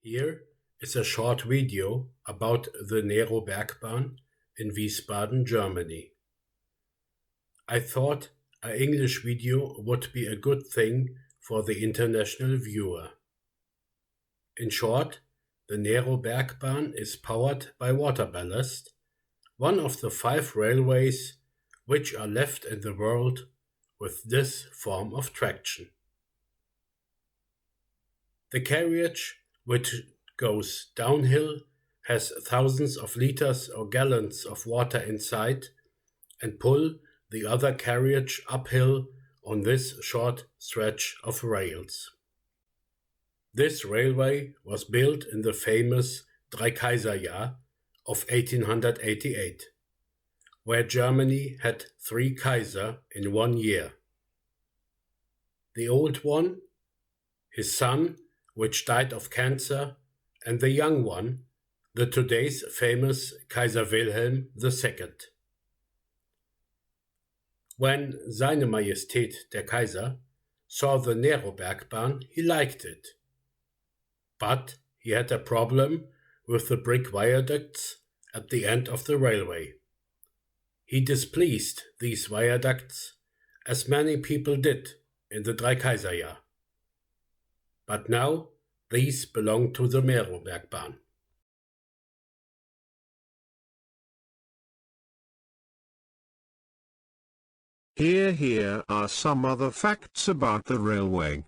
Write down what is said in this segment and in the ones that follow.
Here is a short video about the Nerobergbahn in Wiesbaden, Germany. I thought an English video would be a good thing for the international viewer. In short, the Nerobergbahn is powered by water ballast, one of the 5 railways which are left in the world with this form of traction. The carriage, which goes downhill, has thousands of liters or gallons of water inside and pull the other carriage uphill on this short stretch of rails. This railway was built in the famous Dreikaiserjahr of 1888, where Germany had 3 Kaiser in 1 year. The old one, his son, which died of cancer, and the young one, the today's famous Kaiser Wilhelm II. When Seine Majestät der Kaiser saw the Nerobergbahn, he liked it. But he had a problem with the brick viaducts at the end of the railway. He displeased these viaducts, as many people did in the Dreikaiserjahr. But now these belong to the Malbergbahn. Here are some other facts about the railway.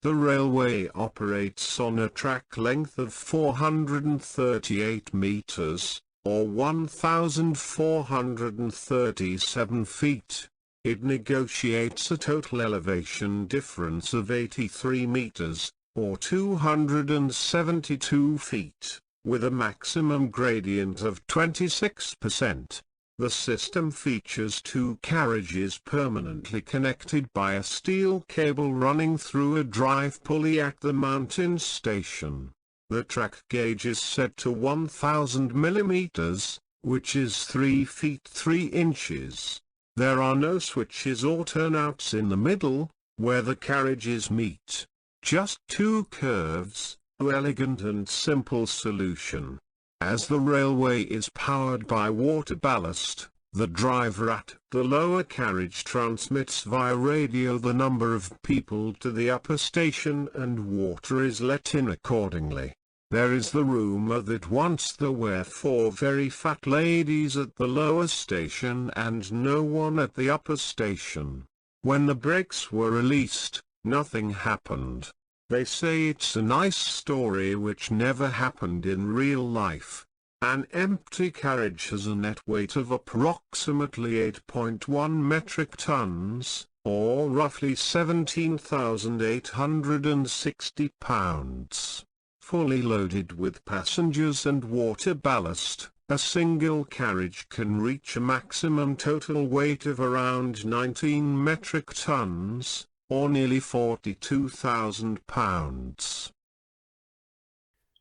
The railway operates on a track length of 438 meters, or 1,437 feet. It negotiates a total elevation difference of 83 meters, or 272 feet, with a maximum gradient of 26%. The system features 2 carriages permanently connected by a steel cable running through a drive pulley at the mountain station. The track gauge is set to 1000 millimeters, which is 3 feet 3 inches. There are no switches or turnouts in the middle, where the carriages meet. Just 2 curves, an elegant and simple solution. As the railway is powered by water ballast, the driver at the lower carriage transmits via radio the number of people to the upper station and water is let in accordingly. There is the rumour that once there were 4 very fat ladies at the lower station and no one at the upper station. When the brakes were released, nothing happened. They say it's a nice story which never happened in real life. An empty carriage has a net weight of approximately 8.1 metric tons, or roughly 17,860 pounds. Fully loaded with passengers and water ballast, a single carriage can reach a maximum total weight of around 19 metric tons, or nearly 42,000 pounds.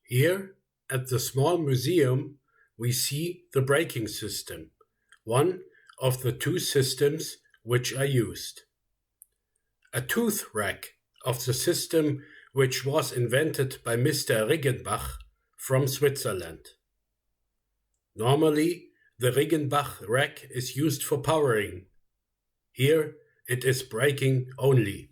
Here, at the small museum, we see the braking system, one of the 2 systems which are used. A tooth rack of the system which was invented by Mr. Riggenbach from Switzerland. Normally, the Riggenbach rack is used for powering. Here, it is braking only.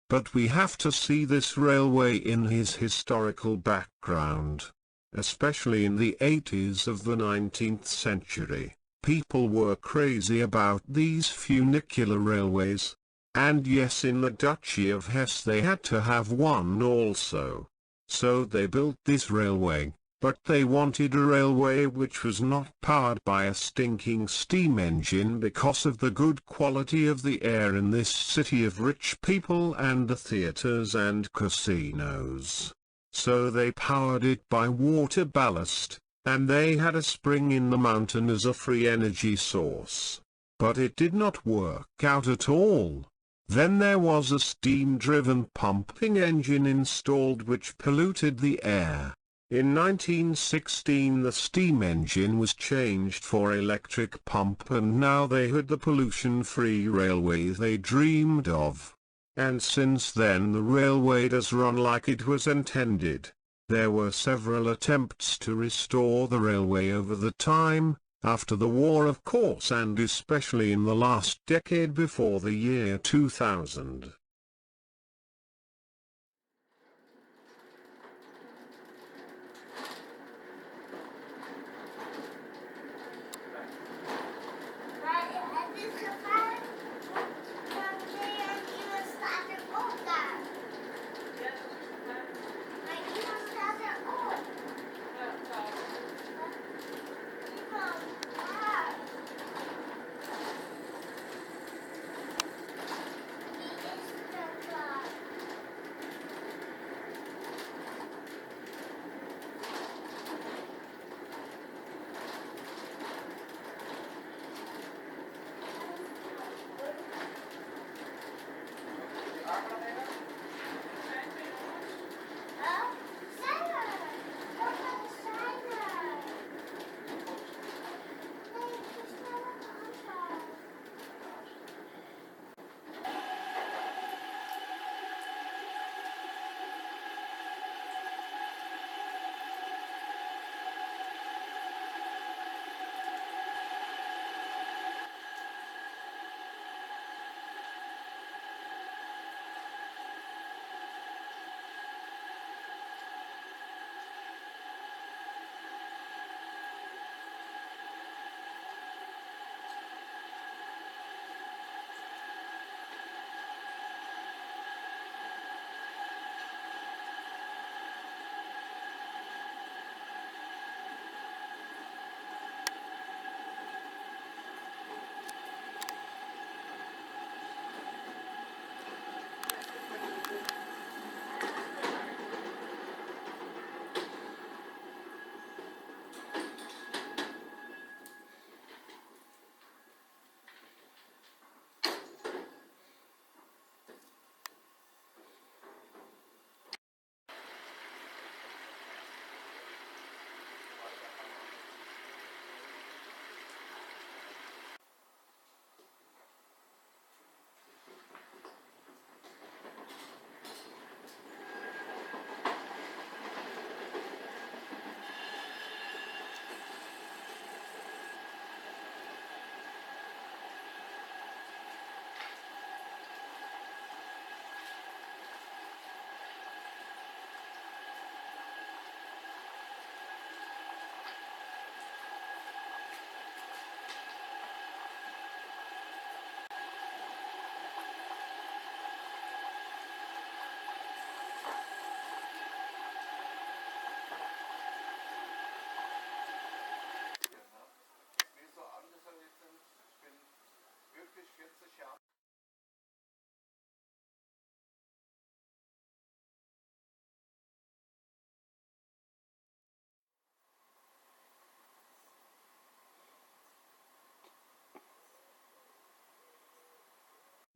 But we have to see this railway in his historical background. Especially in the 80s of the 19th century, people were crazy about these funicular railways. And yes, in the Duchy of Hesse they had to have one also. So they built this railway. But they wanted a railway which was not powered by a stinking steam engine because of the good quality of the air in this city of rich people and the theatres and casinos. So they powered it by water ballast, and they had a spring in the mountain as a free energy source. but it did not work out at all. Then there was a steam-driven pumping engine installed which polluted the air. In 1916 the steam engine was changed for electric pump, and now they had the pollution-free railway they dreamed of. And since then the railway does run like it was intended. There were several attempts to restore the railway over the time, after the war of course, and especially in the last decade before the year 2000.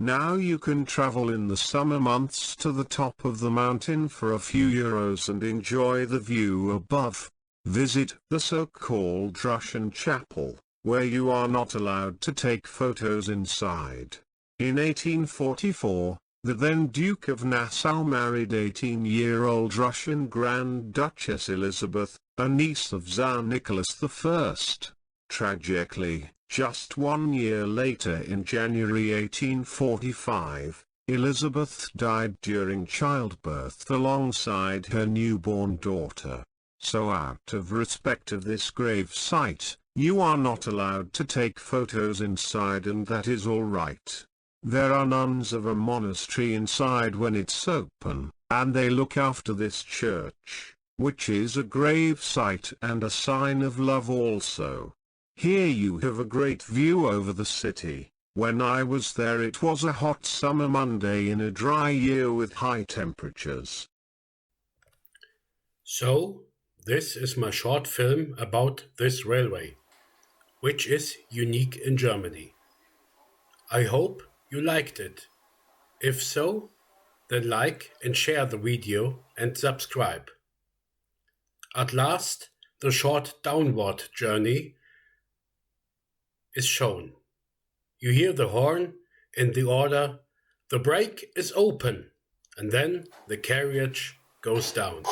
Now you can travel in the summer months to the top of the mountain for a few euros and enjoy the view above. Visit the so-called Russian chapel, where you are not allowed to take photos inside. In 1844, the then Duke of Nassau married 18-year-old Russian Grand Duchess Elizabeth, a niece of Tsar Nicholas I. Tragically, just 1 year later in January 1845, Elizabeth died during childbirth alongside her newborn daughter. So out of respect of this grave site, you are not allowed to take photos inside, and that is all right. There are nuns of a monastery inside when it's open, and they look after this church, which is a grave site and a sign of love also. Here you have a great view over the city. When I was there it was a hot summer Monday in a dry year with high temperatures. So, this is my short film about this railway, which is unique in Germany. I hope you liked it. If so, then like and share the video and subscribe. At last, the short downward journey is shown. You hear the horn in the order, the brake is open, and then the carriage goes down.